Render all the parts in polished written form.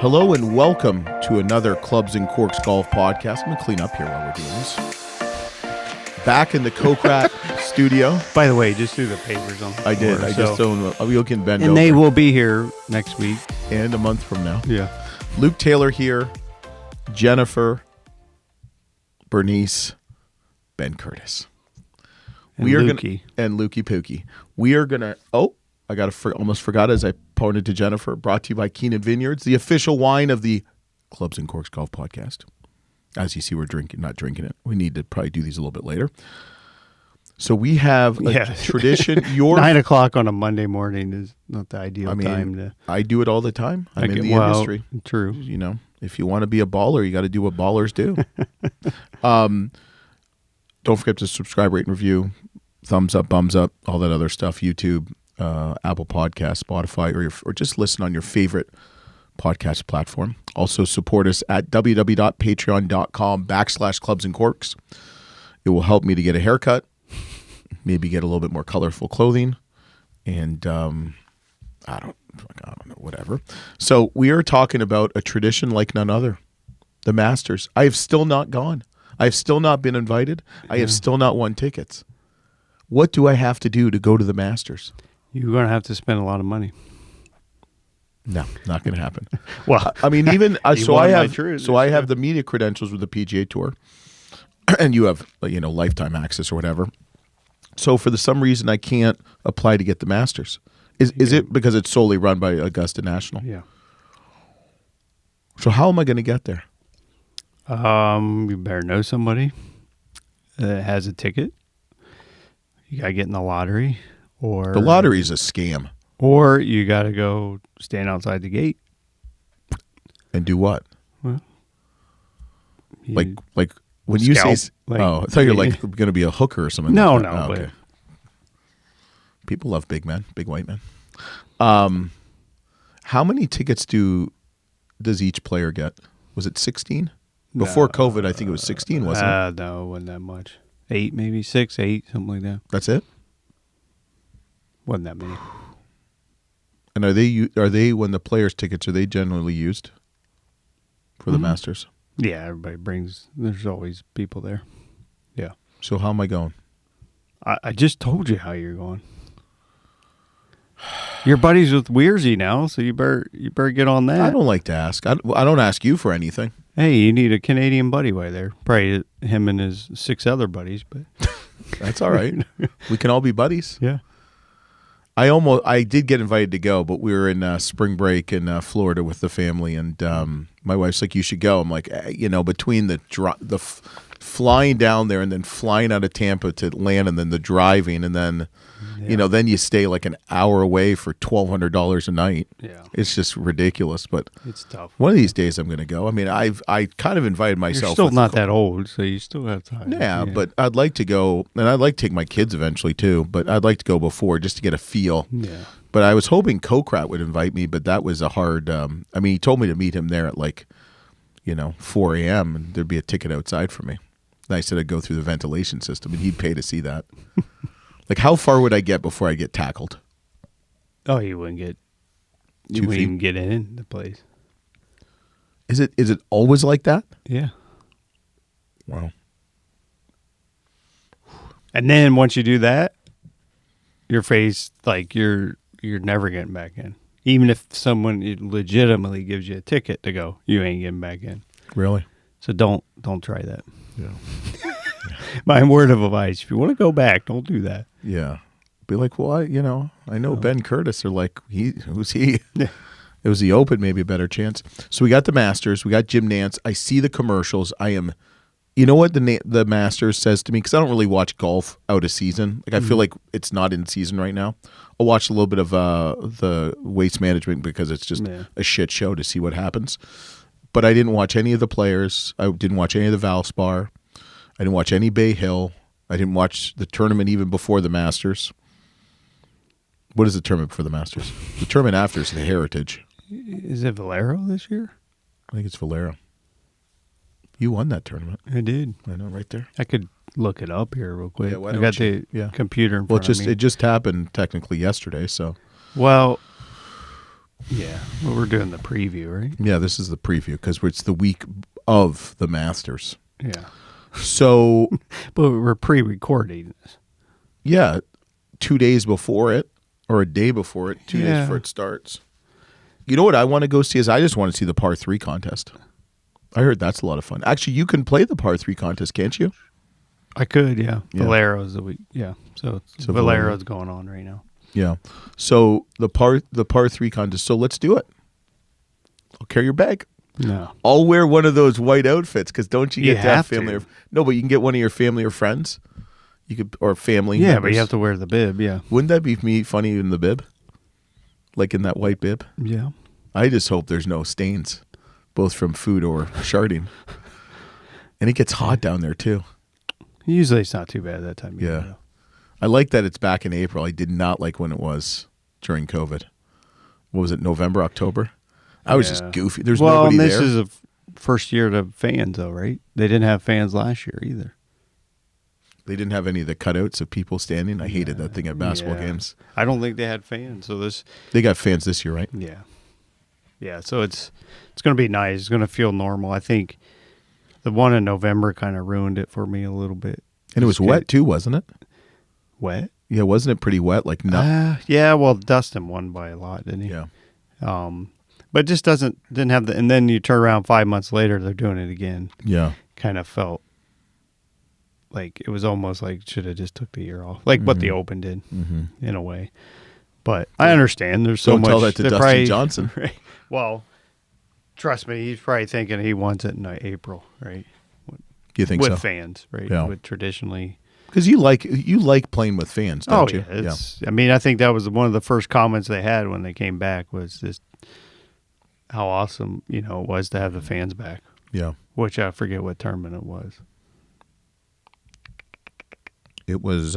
Hello and welcome to another Clubs and Corks Golf podcast. I'm going to clean up here while we're doing this. Back in the Coke studio. By the way, just threw the papers on the floor. I did. I just don't. You can bend and over. they will be here next week. And a month from now. Yeah. Luke Taylor here. Jennifer. Bernice. Ben Curtis. And Lukey. And Lukey Pookie. We are going to... almost forgot as I pointed to Jennifer. Brought to you by Keenan Vineyards, the official wine of the Clubs and Corks Golf Podcast. As you see, we're not drinking it. We need to probably do these a little bit later. So we have a tradition. 9 o'clock on a Monday morning is not the ideal time. I do it all the time. I'm in the industry. True. You know, if you want to be a baller, you got to do what ballers do. Don't forget to subscribe, rate, and review. Thumbs up, bums up, all that other stuff. YouTube, Apple Podcasts, Spotify, or just listen on your favorite podcast platform. Also support us at www.patreon.com/clubsandcorks. It will help me to get a haircut, maybe get a little bit more colorful clothing, and I don't know, whatever. So we are talking about a tradition like none other, the Masters. I have still not gone. I have still not been invited. I have still not won tickets. What do I have to do to go to the Masters? You're going to have to spend a lot of money. No, not going to happen. Well, I mean, even I have the the media credentials with the PGA Tour, and you have lifetime access or whatever. So for some reason, I can't apply to get the Masters. Is it because it's solely run by Augusta National? Yeah. So how am I going to get there? You better know somebody that has a ticket. You got to get in the lottery. Or the lottery is a scam. Or you got to go stand outside the gate. And do what? Well, like when you say, I thought you were like going to be a hooker or something. No, like no. Oh, okay. People love big men, big white men. How many tickets does each player get? Was it 16? Before COVID, I think it was 16, wasn't it? No, it wasn't that much. 8, maybe 6, 8, something like that. That's it? Wasn't that many. And are they when the players' tickets, are they generally used for the Masters? Yeah, everybody brings. There's always people there. Yeah. So how am I going? I just told you how you're going. Your buddy's with Weirzy now, so you better get on that. I don't like to ask. I don't ask you for anything. Hey, you need a Canadian buddy right there. Probably him and his 6 other buddies, but that's all right. We can all be buddies. Yeah. I did get invited to go, but we were in spring break in Florida with the family, and my wife's like, "You should go." I'm like, between the flying down there and then flying out of Tampa to Atlanta, and then the driving, and then then you stay like an hour away for $1,200 a night. Yeah, it's just ridiculous. But it's tough. One of these days I'm going to go. I mean, I kind of invited myself. You're still not that old, so you still have time. Yeah, but I'd like to go, and I'd like to take my kids eventually too. But I'd like to go before just to get a feel. Yeah. But I was hoping Kokrat would invite me, but that was a hard. He told me to meet him there at 4 a.m. and there'd be a ticket outside for me. And I said I'd go through the ventilation system, and he'd pay to see that. Like, how far would I get before I get tackled? Oh, you wouldn't even get in the place. Is it always like that? Yeah. Wow. And then once you do that, your face, like you're never getting back in. Even if someone legitimately gives you a ticket to go, you ain't getting back in. Really? So don't try that. Yeah. My word of advice: if you want to go back, don't do that. Yeah. Be like, well, I know Ben Curtis. Or like, who's he? Yeah. It was the Open, maybe a better chance. So we got the Masters. We got Jim Nantz. I see the commercials. I am, you know what the Masters says to me? Because I don't really watch golf out of season. Like, I feel like it's not in season right now. I'll watch a little bit of the Waste Management because it's just a shit show to see what happens. But I didn't watch any of the players. I didn't watch any of the Valspar. I didn't watch any Bay Hill. I didn't watch the tournament even before the Masters. What is the tournament before the Masters? The tournament after is the Heritage. Is it Valero this year? I think it's Valero. You won that tournament. I did. I know, right there. I could look it up here real quick. Yeah, why I don't got you? the computer in Well, front of me. it just happened technically yesterday, so. Well, Yeah. Well, we're doing the preview, right? Yeah, this is the preview because it's the week of the Masters. Yeah. So, But we're pre-recording this. yeah, 2 days before it or a day before it, 2 days Yeah. before it starts. You know what I want to go see is I just want to see the par 3 contest. I heard that's a lot of fun. Actually, you can play the par 3 contest, can't you? I could, yeah. Yeah. Valero's the week. Yeah. So Valero's going on right now. Yeah. So the par 3 contest. So let's do it. I'll carry your bag. No. I'll wear one of those white outfits because don't you You get to have have family? to. Or, no, but you can get one of your family or friends. You could or family. Yeah, members. but you have to wear the bib, yeah. Wouldn't that be funny in the bib? Like in that white bib? Yeah. I just hope there's no stains, both from food or sharding. And it gets hot down there too. Usually it's not too bad that time of Yeah. year, though. I like that it's back in April. I did not like when it was during COVID. What was it, November, October? I was just Yeah. goofy. There's well, nobody and this there. is a first year to fans, though, right? They didn't have fans last year either. They didn't have any of the cutouts of people standing. I hated that thing at basketball Yeah. games. I don't think they had fans, so this, They got fans this year, right? yeah, yeah. So it's going to be nice. It's going to feel normal. I think the one in November kind of ruined it for me a little bit. And it was wet too, wasn't it? Wet. Yeah, wasn't it pretty wet? Like Yeah. Well, Dustin won by a lot, didn't he? Yeah. But it just didn't have the. And then you turn around 5 months later, they're doing it again. Yeah. Kind of felt like it was almost like should have just took the year off, like what the Open did in a way. But I understand there's so Don't much. tell that to they're Dustin probably- Johnson. Right? Well, trust me, he's probably thinking he wants it in April, right? You think with so? fans, right? Yeah. With traditionally. Because you like playing with fans, don't you? Yeah, I mean, I think that was one of the first comments they had when they came back was just how awesome it was to have the fans back. Yeah. Which I forget what tournament it was. It was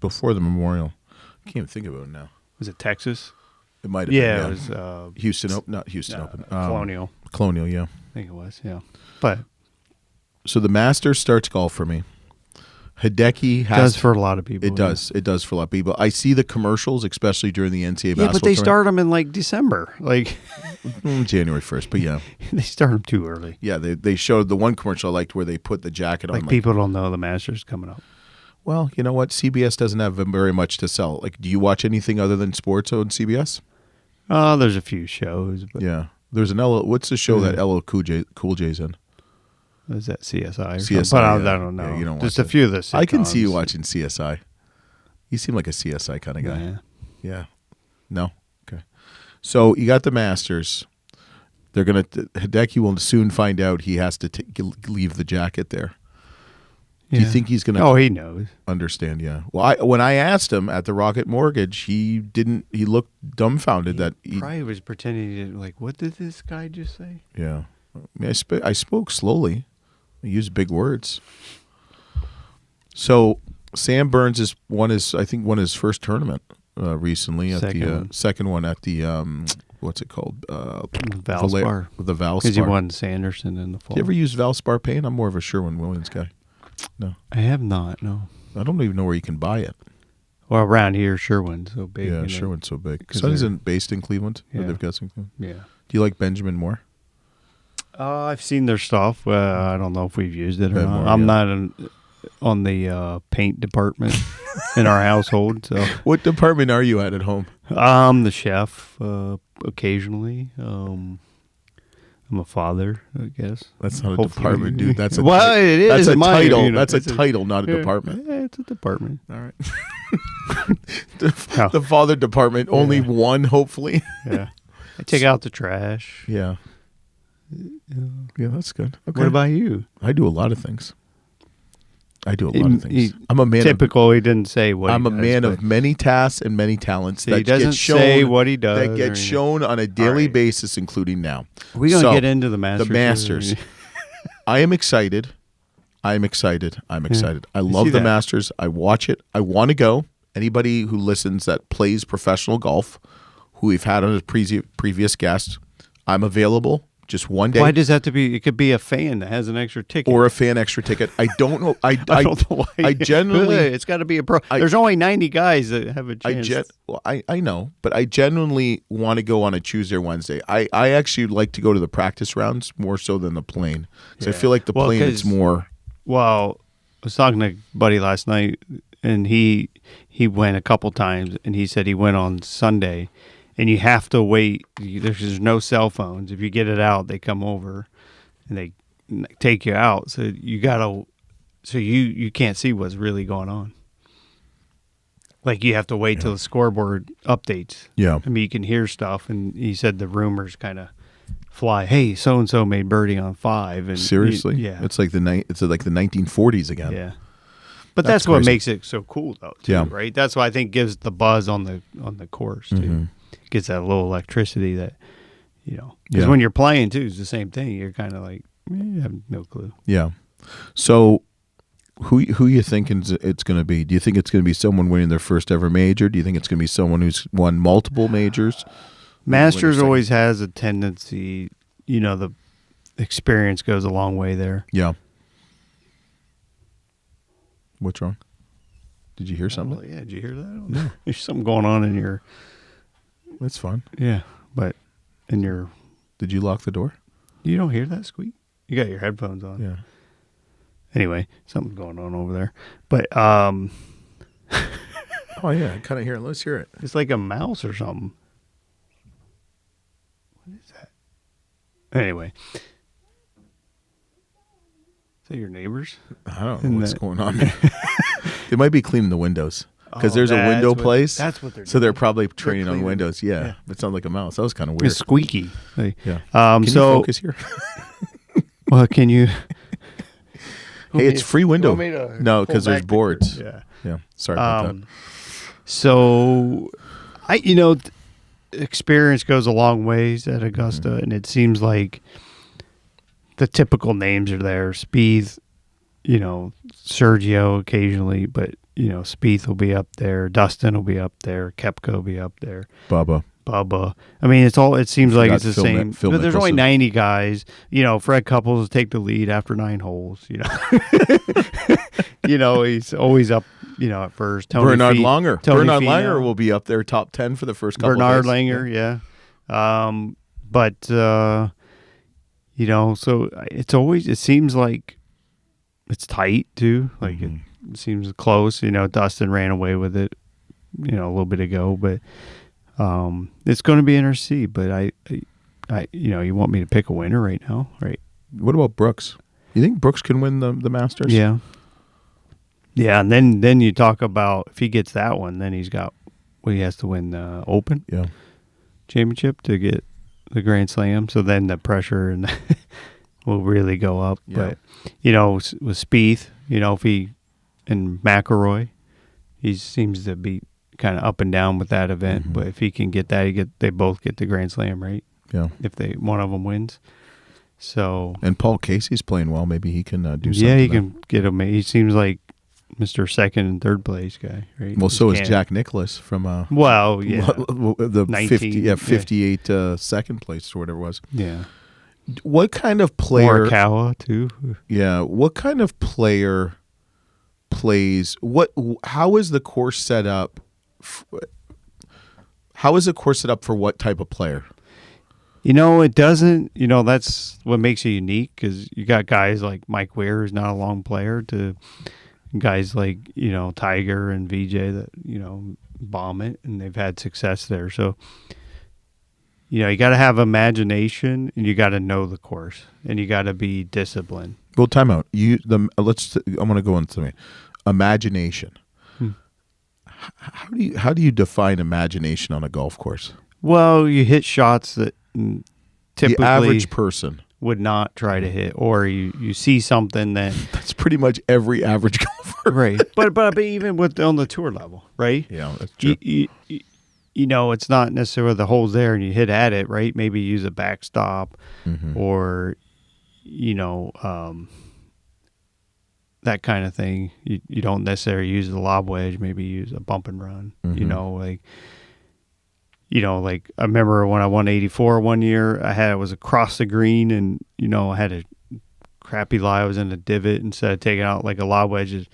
before the Memorial. I can't even think about it now. Was it Texas? It might have Yeah, been. it was Houston Open, not Houston Open. Colonial. Colonial, yeah. I think it was, yeah. But So the Masters starts golf for me. Hideki it has does for a lot of people. It does. It does for a lot of people. I see the commercials, especially during the NCAA basketball Yeah, but they tournament. start them in like December. Like January 1st, but yeah. they start them too early. Yeah, they showed the one commercial I liked where they put the jacket on. Like people don't know the Masters coming up. Well, you know what? CBS doesn't have very much to sell. Like, do you watch anything other than sports on CBS? There's a few shows, but Yeah. There's an what's the show that LL Cool J's in? is that CSI? Or CSI, something? But yeah. I don't know. Yeah, you don't Just watch a few of the sitcoms. I can see you watching CSI. You seem like a CSI kind of guy. Yeah. Yeah. No? Okay. So you got the Masters. They're going to, Hideki will soon find out he has to leave the jacket there. Do you Yeah. think he's going to Oh, he knows. understand? Yeah. Well, when I asked him at the Rocket Mortgage, he looked dumbfounded that he, Probably was pretending to like, what did this guy just say? yeah. I mean, I spoke slowly. I used big words. So Sam Burns won his first tournament recently at the second one at the what's it called? Valspar. The Valspar. Because he won Sanderson in the fall. Do you ever use Valspar paint? I'm more of a Sherwin-Williams guy. No. I have not, no. I don't even know where you can buy it. Well, around here, Sherwin's so big. Yeah, Sherwin's so big. 'Cause Sonny's they're- based in Cleveland. Yeah. They've got something. Yeah. Do you like Benjamin more? I've seen their stuff. I don't know if we've used it or Ben not. Moore, I'm yeah. not on the paint department in our household. So What department are you at home? I'm the chef occasionally. I'm a father, I guess. That's not a Hopefully. department, dude. That's a Well, it is That's a in my, title. you know, That's a it's title, not a department. Yeah, it's a department. All right. Oh. The father department, only one, hopefully. Yeah. I take out the trash. Yeah. Yeah, that's good. Okay. What about you? I do a lot of things. I'm a man. Typical. He didn't say what. I'm he a does, man but of many tasks and many talents. he doesn't say what he does. That or get anything. shown on a daily right. basis, including now. Are we going to So, get into the Masters? The Masters. I am excited. I'm excited. I love see the that. Masters. I watch it. I want to go. Anybody who listens that plays professional golf, who we've had on a previous guest, I'm available just one day. Why does that have to be? It could be a fan that has an extra ticket. Or a fan extra ticket. I don't know. I don't know why. I genuinely. It's got to be a pro. There's only 90 guys that have a chance. I know, but I genuinely want to go on a Tuesday or Wednesday. I actually like to go to the practice rounds more so than the plane. So I feel like the plane it's more. Well, I was talking to a buddy last night, and he went a couple times, and he said he went on Sunday, and you have to wait. There's no cell phones. If you get it out, they come over, and they take you out. So you gotta. So you can't see what's really going on. Like you have to wait till the scoreboard updates. Yeah. I mean, you can hear stuff, and he said the rumors kind of fly. Hey, so and so made birdie on 5. And Seriously, yeah, it's like the 1940s again. Yeah, but that's what makes it so cool, though. Too, Yeah. right. That's why I think gives the buzz on the course too. Mm-hmm. Gets that little electricity that because when you're playing too, it's the same thing. You're kind of like you have no clue. Yeah. So. Who you thinking it's going to be? Do you think it's going to be someone winning their first ever major? Do you think it's going to be someone who's won multiple majors? Masters always has a tendency, the experience goes a long way there. Yeah. What's wrong? Did you hear something? Yeah, did you hear that? No. There's something going on in your... That's fine. Yeah, but in your... Did you lock the door? You don't hear that squeak? You got your headphones on. Yeah. Anyway, something's going on over there. But, oh, yeah, I kind of hear it. Let's hear it. It's like a mouse or something. What is that? Anyway. Is that your neighbors? I don't know what's going on. They might be cleaning the windows. Because there's a window place. That's what they're doing. So they're probably training on windows. Yeah. It sounds like a mouse. That was kind of weird. It's squeaky. Yeah. Can you focus here? Well, can you... Hey, it's free window. No, because there's back boards. Yeah. Yeah. Sorry about that. So, experience goes a long ways at Augusta, and it seems like the typical names are there. Spieth, Sergio occasionally, but, Spieth will be up there. Dustin will be up there. Koepka will be up there. Bubba. I mean, it seems like it's the Phil same. But there's only 90 guys. Fred Couples will take the lead after 9 holes. He's always up. At first. Bernard Langer. Bernard Finau. Langer will be up there top 10 for the first couple. Bernard of days. Langer, yeah. So it seems like it's tight too. Like it seems close. Dustin ran away with it. A little bit ago, but. It's going to be interesting, but I, you want me to pick a winner right now, right? What about Brooks? You think Brooks can win the Masters? Yeah. Yeah, and then you talk about if he gets that one, then he has to win the Open Championship to get the Grand Slam. So then the pressure and will really go up. Yeah. But with Spieth, if he and McIlroy, he seems to be kind of up and down with that event, but if he can get that, they both get the Grand Slam, right? Yeah. If one of them wins, so and Paul Casey's playing well, maybe he can do something. Yeah, he can get him. He seems like Mr. Second and third place guy, right? Well, so is Jack Nicklaus from the 58 second place or whatever it was. Yeah. What kind of player? Morikawa too. Yeah. What kind of player plays? How is the course set up? How is the course set up for what type of player? It doesn't. That's what makes it unique because you got guys like Mike Weir, who's not a long player, to guys like Tiger and VJ that bomb it and they've had success there. So you got to have imagination and you got to know the course and you got to be disciplined. Well, time out. I'm going to go into imagination. How do you define imagination on a golf course? Well, you hit shots that typically the average person would not try to hit, or you see something that's pretty much every average golfer, right? But even on the tour level, right? Yeah, that's true. It's not necessarily the hole's there and you hit at it, right? Maybe use a backstop, or that kind of thing. You don't necessarily use the lob wedge. Maybe use a bump and run. like I remember when I won 84 one year, it was across the green, and I had a crappy lie. I was in a divot instead of taking out like a lob wedges,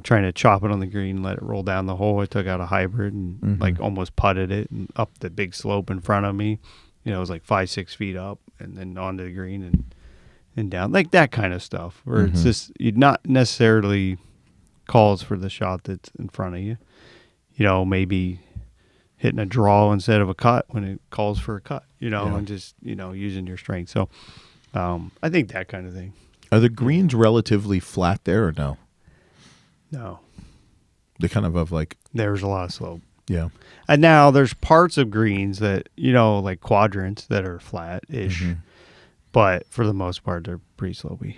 trying to chop it on the green, let it roll down the hole. I took out a hybrid and like almost putted it and up the big slope in front of me. It was like 5-6 feet up and then onto the green and down, like that kind of stuff. Where it's just you're not necessarily calls for the shot that's in front of you. Maybe hitting a draw instead of a cut when it calls for a cut. And just using your strength. So I think that kind of thing. Are the greens relatively flat there or no? No. They kind of have like... There's a lot of slope. Yeah. And now there's parts of greens that, like quadrants that are flat-ish. But for the most part, they're pretty slopey.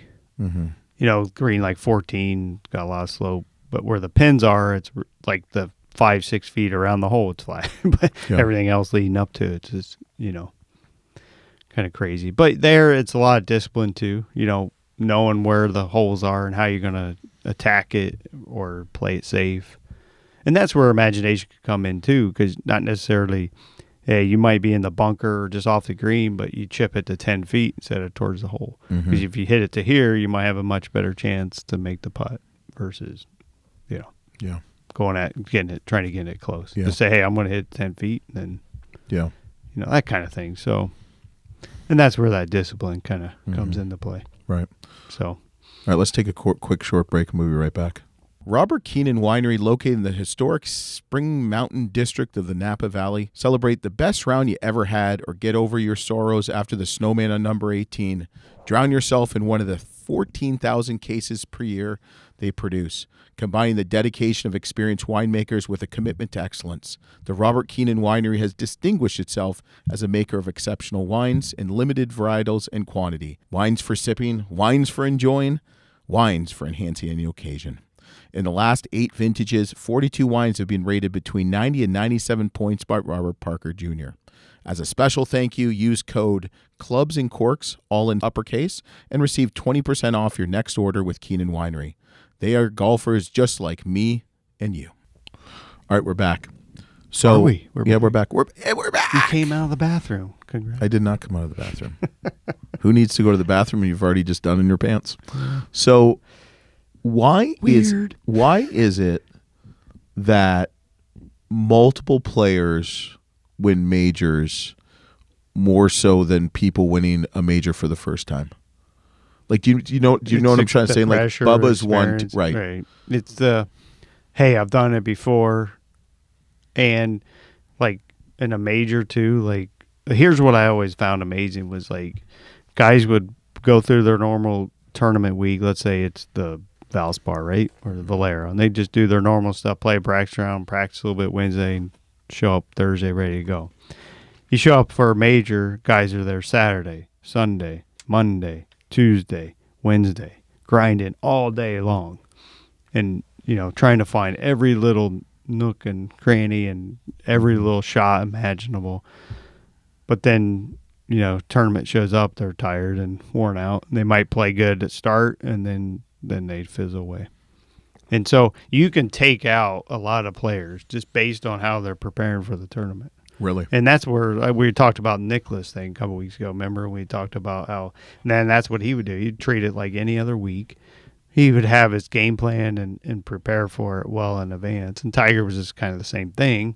Green like 14 got a lot of slope. But where the pins are, it's like the 5-6 feet around the hole, it's flat. But everything else leading up to it's just, kind of crazy. But there, it's a lot of discipline too. Knowing where the holes are and how you're going to attack it or play it safe. And that's where imagination could come in too, because not necessarily, you might be in the bunker or just off the green, but you chip it to 10 feet instead of towards the hole. Because if you hit it to here, you might have a much better chance to make the putt versus, going at trying to get it close. To say, hey, I'm going to hit 10 feet, and then, that kind of thing. So, and that's where that discipline kind of comes into play. Right. So, all right, let's take a quick short break and we'll be right back. Robert Keenan Winery, located in the historic Spring Mountain district of the Napa Valley. Celebrate the best round you ever had, or get over your sorrows after the snowman on number 18. Drown yourself in one of the 14,000 cases per year they produce, combining the dedication of experienced winemakers with a commitment to excellence. The Robert Keenan Winery has distinguished itself as a maker of exceptional wines in limited varietals and quantity. Wines for sipping, wines for enjoying, wines for enhancing any occasion. In the last 8 vintages, 42 wines have been rated between 90 and 97 points by Robert Parker Jr. As a special thank you, use code CLUBS in Corks, all in uppercase, and receive 20% off your next order with Keenan Winery. They are golfers just like me and you. All right, we're back. So are we? We're back. We're back. You came out of the bathroom. Congrats. I did not come out of the bathroom. Who needs to go to the bathroom and you've already just done in your pants? So why is it that multiple players win majors more so than people winning a major for the first time? Like, do you know what I'm trying to say? Like, Bubba's won, right? It's hey, I've done it before, and like in a major too. Like, here's what I always found amazing was like guys would go through their normal tournament week. Let's say it's the Valspar, right, or the Valero, and they just do their normal stuff, play a practice round, practice a little bit Wednesday, and show up Thursday ready to go. You show up for a major, guys are there Saturday, Sunday, Monday, Tuesday, Wednesday, grinding all day long, and trying to find every little nook and cranny and every little shot imaginable. But then tournament shows up, they're tired and worn out. They might play good at start, and then they fizzle away. And so you can take out a lot of players just based on how they're preparing for the tournament. Really? And that's where we talked about Nicholas thing a couple weeks ago. Remember, we talked about how, and then that's what he would do. He'd treat it like any other week. He would have his game plan and prepare for it well in advance. And Tiger was just kind of the same thing.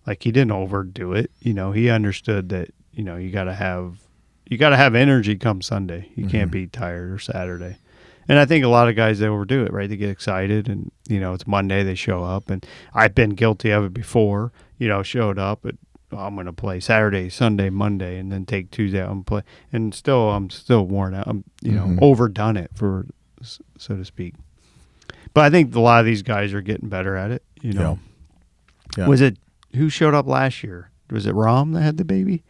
Like, he didn't overdo it. He understood that, you got to have energy come Sunday. You can't be tired or Saturday. And I think a lot of guys, they overdo it, right? They get excited, and, it's Monday, they show up. And I've been guilty of it before, showed up, but I'm going to play Saturday, Sunday, Monday, and then take Tuesday out and play. And I'm still worn out. I'm, overdone it, so to speak. But I think a lot of these guys are getting better at it, Yeah. Was it, who showed up last year? Was it Rahm that had the baby?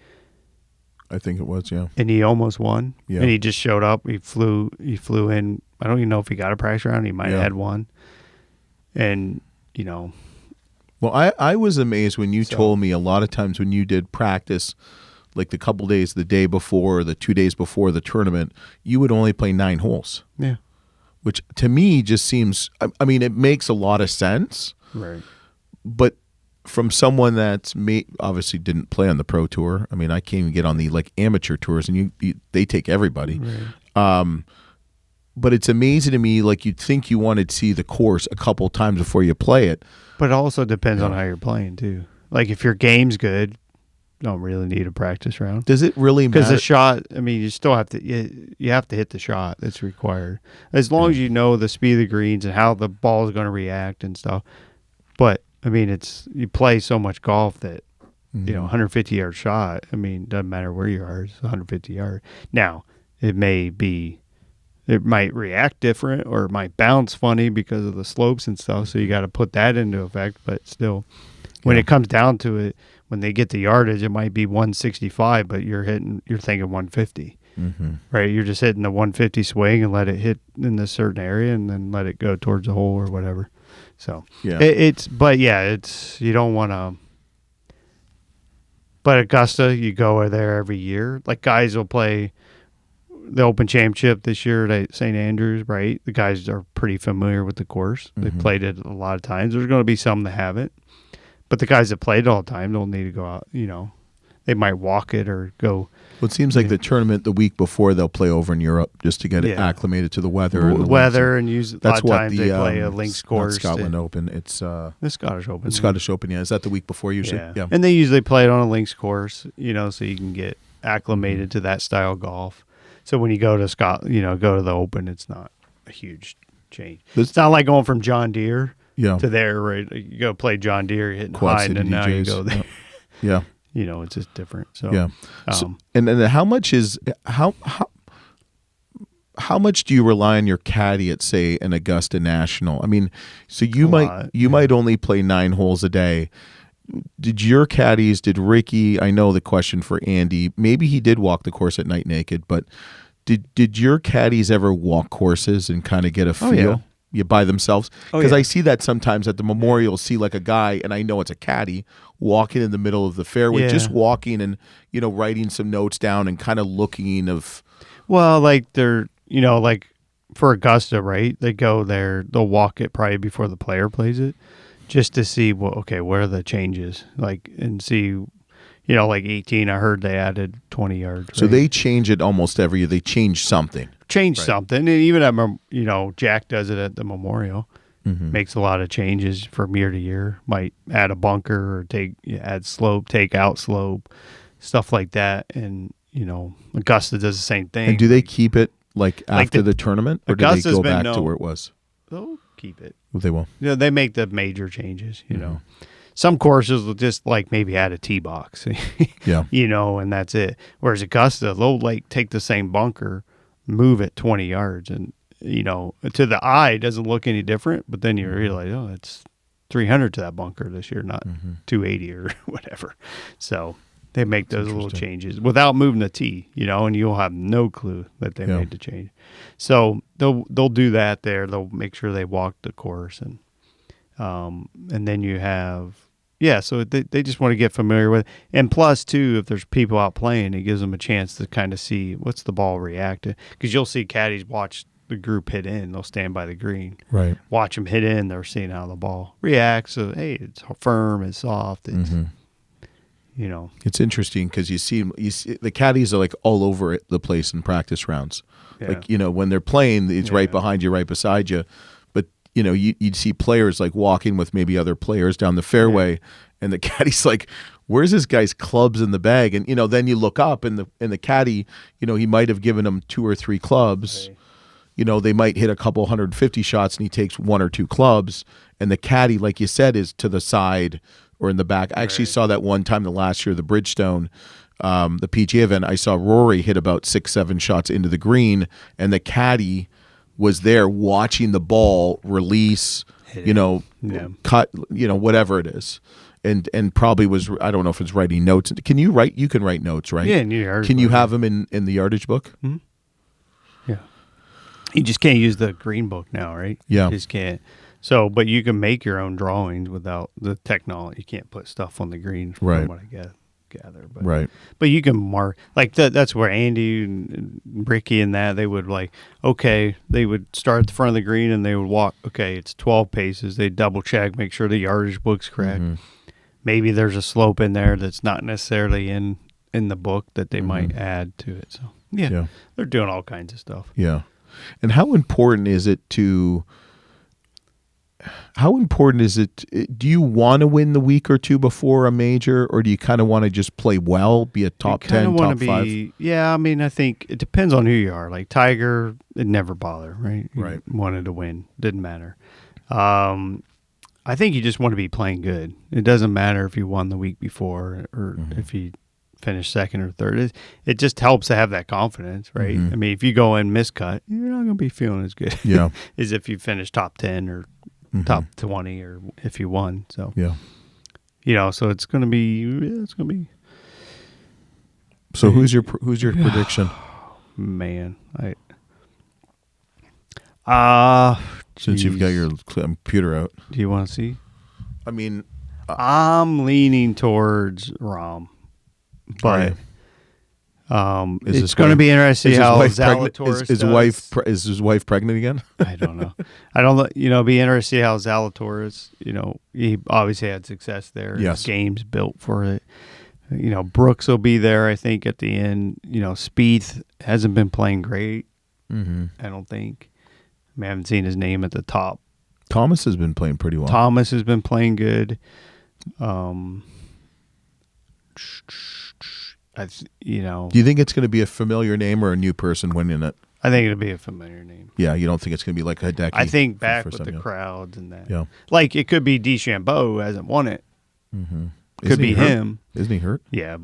I think it was, yeah. And he almost won. Yeah. And he just showed up. He flew in. I don't even know if he got a practice round. He might have had one. And, Well, I was amazed when you told me a lot of times when you did practice, like the couple days, the day before, or the 2 days before the tournament, you would only play 9 holes. Yeah. Which to me just seems, I mean, it makes a lot of sense. Right. But from someone that's obviously didn't play on the pro tour. I mean, I can't even get on the like amateur tours, and they take everybody. Right. But it's amazing to me. Like you'd think you wanted to see the course a couple times before you play it. But it also depends on how you're playing too. Like if your game's good, you don't really need a practice round. Does it really matter? Because the shot, I mean, you still have to you have to hit the shot that's required. As long as you know the speed of the greens and how the ball is going to react and stuff. But I mean, you play so much golf that 150-yard shot. I mean, doesn't matter where you are. It's 150 yard. Now it might react different or it might bounce funny because of the slopes and stuff. So you got to put that into effect. But still, when it comes down to it, when they get the yardage, it might be 165, but you're thinking 150, right? You're just hitting the 150 swing and let it hit in this certain area and then let it go towards the hole or whatever. So you don't want to. But Augusta, you go there every year. Like guys will play the Open Championship this year at St. Andrews, right? The guys are pretty familiar with the course. They've played it a lot of times. There's going to be some that haven't. But the guys that played it all the time don't need to go out, They might walk it or go. Well, it seems like the tournament the week before they'll play over in Europe just to get it acclimated to the weather. And use a lot of times they play a links course. Scotland Open. It's the Scottish Open. The Scottish Open, yeah. Is that the week before usually? Yeah. And they usually play it on a links course, so you can get acclimated to that style of golf. So when you go to go to the Open, it's not a huge change. It's not like going from John Deere to there, right? You go play John Deere, you're hitting high, and then now you go there. Yeah. It's just different. So yeah. And then how much do you rely on your caddy at, say, an Augusta National? I mean, so you might only play 9 holes a day. Did Ricky, I know the question for Andy, maybe he did walk the course at night naked, but did your caddies ever walk courses and kind of get a feel? By themselves? Because I see that sometimes at the Memorial, see like a guy, and I know it's a caddy, walking in the middle of the fairway, just walking and, writing some notes down and kind of looking of. Well, like they're, like for Augusta, right? They go there, they'll walk it probably before the player plays it just to see, what are the changes? Like, and see, like 18, I heard they added 20 yards. Right? So they change it almost every year. They change something. Something. And even at, Jack does it at the Memorial. Makes a lot of changes from year to year. Might add a bunker or add slope, take out slope, stuff like that. And, Augusta does the same thing. And do they keep it like after the tournament, or do they go back to where it was? They'll keep it. Well, they will. Yeah, they make the major changes, Some courses will just like maybe add a tee box, and that's it. Whereas Augusta, they'll like take the same bunker, move it 20 yards, and to the eye it doesn't look any different, but then you realize, it's 300 to that bunker this year, not 280 or whatever. So they make those little changes without moving the tee, and you'll have no clue that they made the change. So they'll do that there. They'll make sure they walk the course, and then you have. Yeah, so they just want to get familiar with it. And plus, too, if there's people out playing, it gives them a chance to kind of see what's the ball react to. Because you'll see caddies watch the group hit in. They'll stand by the green. Right. Watch them hit in. They're seeing how the ball reacts. So, hey, it's firm, it's soft. It's, It's interesting because you see the caddies are like all over the place in practice rounds. Yeah. Like, when they're playing, it's right behind you, right beside you. You'd see players like walking with maybe other players down the fairway, and the caddy's like, "Where's this guy's clubs in the bag?" And then you look up, and the caddy, he might have given him 2 or 3 clubs. Right. They might hit a couple 150 shots, and he takes 1 or 2 clubs, and the caddy, like you said, is to the side or in the back. I actually saw that one time the last year, the Bridgestone, the PGA event. I saw Rory hit about 6-7 shots into the green, and the caddy was there watching the ball release, cut, whatever it is. And probably was, I don't know if it's writing notes. Can you write? You can write notes, right? Yeah, in your yardage Can you have them in the yardage book? Mm-hmm. Yeah. You just can't use the green book now, right? Yeah. You just can't. So, but you can make your own drawings without the technology. You can't put stuff on the green from what I gather. But, right. But you can mark, like that's where Andy and Ricky and that, they would they would start at the front of the green and they would walk, it's 12 paces. They double check, make sure the yardage book's correct. maybe there's a slope in there that's not necessarily in the book that they might add to it. So yeah, they're doing all kinds of stuff. Yeah. And how important is it do you want to win the week or two before a major, or do you kind of want to just play well, be a top 10, top 5? Yeah, I mean, I think it depends on who you are. Like Tiger, it never bothered, right? Right. He wanted to win. Didn't matter. I think you just want to be playing good. It doesn't matter if you won the week before or if you finished second or third. It just helps to have that confidence, right? I mean, if you go in miscut, you're not going to be feeling as good as if you finish top 10 or top 20 or if you won. So, so it's going to be. So who's your prediction? Man, since you've got your computer out. Do you want to see? I mean, I'm leaning towards Rahm, but it's going to be interesting how Zalatoris is his wife pregnant again? I don't know. I don't. Be interesting how Zalatoris. He obviously had success there. Yes. His game's built for it. Brooks will be there. I think at the end. Spieth hasn't been playing great. I don't think. I haven't seen his name at the top. Thomas has been playing pretty well. Thomas has been playing good. Do you think it's going to be a familiar name or a new person winning it? I think it'll be a familiar name. Yeah, you don't think it's going to be like Hideki? I think back with the crowds and that. Yeah. Like it could be DeChambeau who hasn't won it. Could be him. Isn't he hurt? Yeah,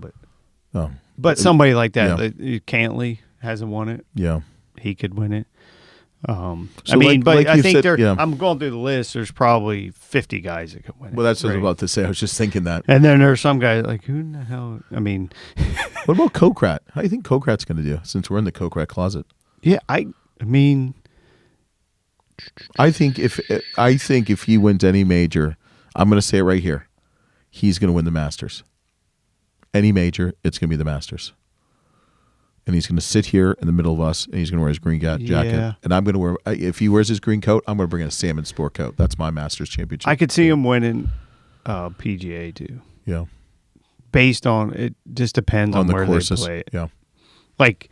but somebody like that, Cantley hasn't won it. Yeah. He could win it. So I think I'm going through the list. There's probably 50 guys that could win it. Well, that's what I was about to say. I was just thinking that. And then there's some guys like, who in the hell? I mean, what about Kokrat? How do you think Kokrat's going to do? Since we're in the Kokrat closet. Yeah, I mean, I think if he wins any major, I'm going to say it right here. He's going to win the Masters. Any major, it's going to be the Masters. And he's going to sit here in the middle of us, and he's going to wear his green jacket. Yeah. And I'm going to wear. If he wears his green coat, I'm going to bring in a salmon sport coat. That's my Masters championship. I could see him winning PGA too. Yeah. Based on it, just depends on the where courses. they play it. Yeah. Like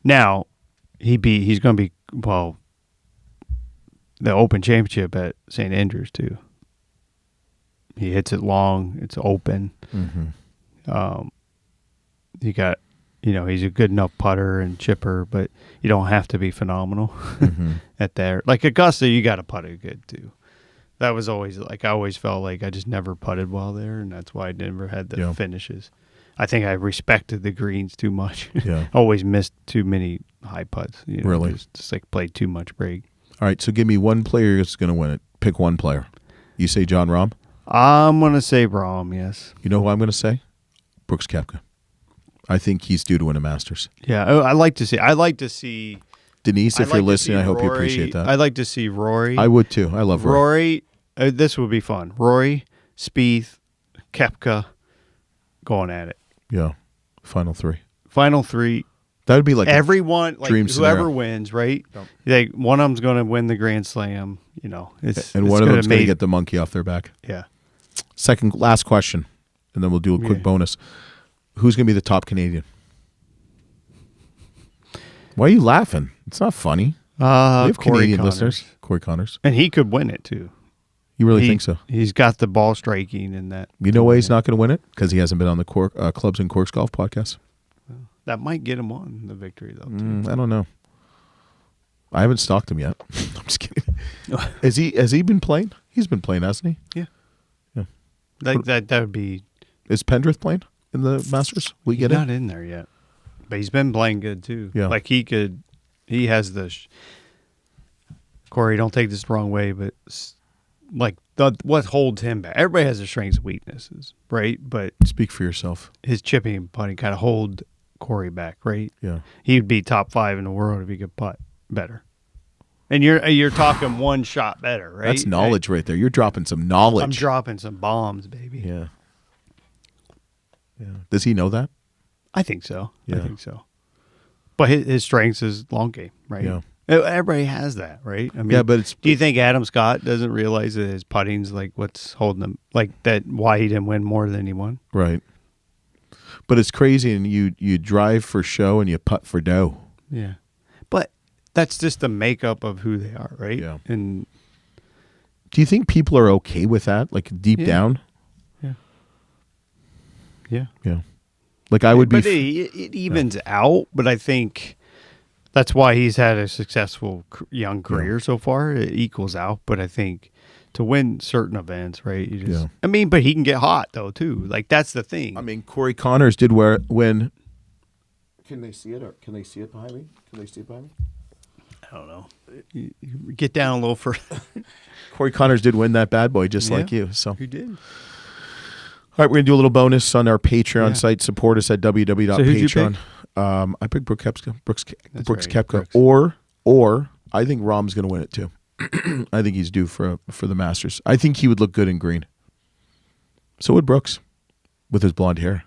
now, he's going to be the Open Championship at St. Andrews too. He hits it long. It's open. You got. He's a good enough putter and chipper, but you don't have to be phenomenal at there. Like Augusta, you got to putt it good too. That was always I always felt like I just never putted well there, and that's why I never had the finishes. I think I respected the greens too much. Yeah, always missed too many high putts. Really, just played too much break. All right, so give me one player that's going to win it. Pick one player. You say John Rahm? I'm going to say Rahm. Yes. You know who I'm going to say? Brooks Koepka. I think he's due to win a Masters. Yeah, I like to see Denise, if you're listening, I hope you appreciate that. I'd like to see Rory. I would too. I love Rory. This would be fun. Rory, Spieth, Koepka, going at it. Yeah, final three. That would be like everyone, dream whoever scenario. wins, right? Yep. Like one of them's going to win the Grand Slam. And one of them's going to get the monkey off their back. Yeah. Last question, and then we'll do a quick bonus. Who's going to be the top Canadian? Why are you laughing? It's not funny. We have Cory Canadian Connors. listeners. Cory Connors. And he could win it, too. You really think so? He's got the ball striking and that. You know why he's not going to win it? Because he hasn't been on the Clubs and Corks Golf podcast. That might get him on the victory, though, too. I don't know. I haven't stalked him yet. I'm just kidding. Has he been playing? He's been playing, hasn't he? Yeah. That would be... Is Pendrith playing in the Masters? He's not in there yet. But he's been playing good, too. Yeah. Like, he has the... Corey, don't take this the wrong way, but... what holds him back? Everybody has their strengths and weaknesses, right? But... Speak for yourself. His chipping and putting kind of hold Corey back, right? Yeah. He'd be top 5 in the world if he could putt better. And you're talking one shot better, right? That's knowledge right there. You're dropping some knowledge. I'm dropping some bombs, baby. Yeah. Does he know that? I think so. Yeah. I think so. But his strengths is long game, right? Yeah. Everybody has that, right? I mean, Yeah, but it's do you think Adam Scott doesn't realize that his putting's like what's holding him, like that? Why he didn't win more than he won? right. But it's crazy, and you drive for show and you putt for dough. Yeah, but that's just the makeup of who they are, right? Yeah. And Do you think people are okay with that? Like deep down? yeah. Yeah. Like I would be. But it evens out. But I think that's why he's had a successful young career so far. It equals out. But I think to win certain events, right? You just, I mean, but he can get hot though too. Like that's the thing. I mean, Cory Connors did win. Can they see it? Or can they see it behind me? Can they see it behind me? I don't know. You get down a little further. Cory Connors did win that bad boy, just like you. So he did. All right, we're gonna do a little bonus on our Patreon site. Support us at www.patreon. I picked Brooks Koepka, or I think Rahm's gonna win it too. I think he's due for the Masters. I think he would look good in green. So would Brooks, with his blonde hair,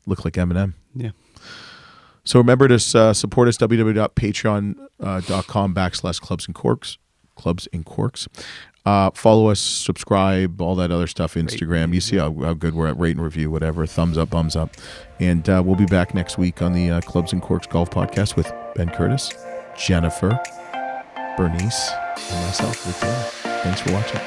look like Eminem. Yeah. So remember to support us, www.patreon.com/clubs in Corks. Follow us, subscribe, all that other stuff, Instagram. You see how good we're at, rate and review, whatever, thumbs up, thumbs up. And we'll be back next week on the Clubs in Corks Golf Podcast with Ben Curtis, Jennifer, Bernice, and myself, Rick Taylor. Thanks for watching.